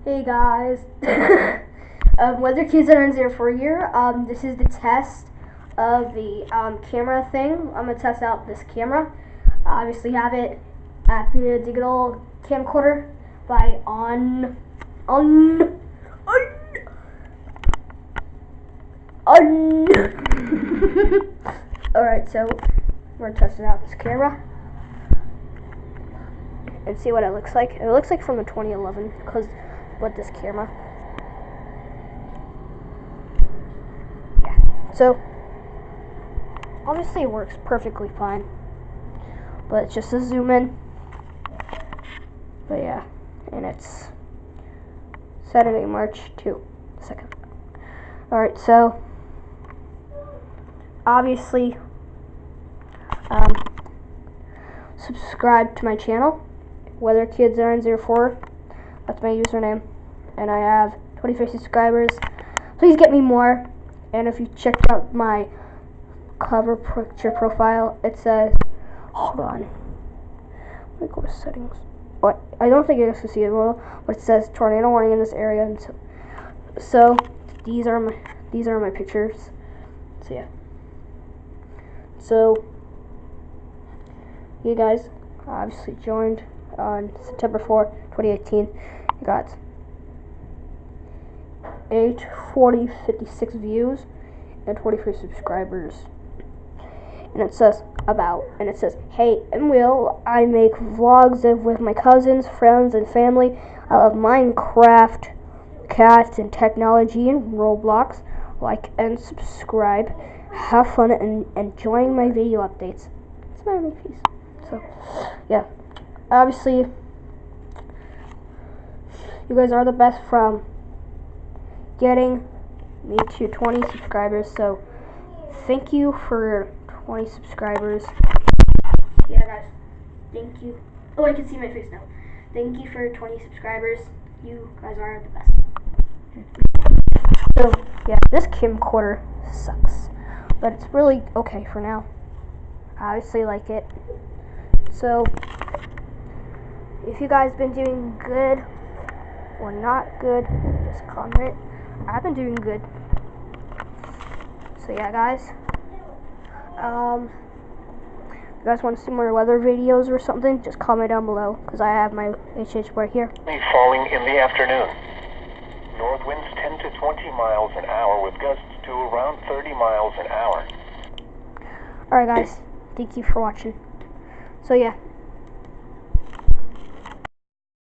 Hey guys, whether kids are in 0 for a year, this is the test of the camera thing. I'm gonna test out this camera. I obviously have it at the digital camcorder by on. Alright, so we're testing out this camera and see what it looks like. It looks like from the 2011 because with this camera. Yeah. So obviously it works perfectly fine. But it's just a zoom in. But yeah. And it's Saturday, March 2nd. Alright, so obviously subscribe to my channel, Whether Kids Are in 04. That's my username, and I have 25 subscribers. Please get me more. And if you checked out my cover picture profile, it says, hold on, let me go to settings. But I don't think you guys can see it well, but it says tornado warning in this area. And so these are my pictures. So yeah. So you guys obviously joined on September 4, 2018. You got 840.56 views and 23 subscribers. And it says about, and it says, hey, I'm Will. I make vlogs with my cousins, friends, and family. I love Minecraft, cats, and technology, and Roblox. Like and subscribe. Have fun and enjoying my video updates. Smiley face. So, yeah. Obviously, you guys are the best from getting me to 20 subscribers. So, thank you for 20 subscribers. Yeah, guys. Thank you. Oh, I can see my face now. Thank you for 20 subscribers. You guys are the best. So, yeah, this camcorder sucks, but it's really okay for now. I obviously like it. So, if you guys been doing good or not good, just comment. I've been doing good. So yeah, guys. You guys want to see more weather videos or something? Just comment down below, because I have my HH right here. Falling in the afternoon. North winds 10 to 20 miles an hour with gusts to around 30 miles an hour. Alright guys, thank you for watching. So yeah.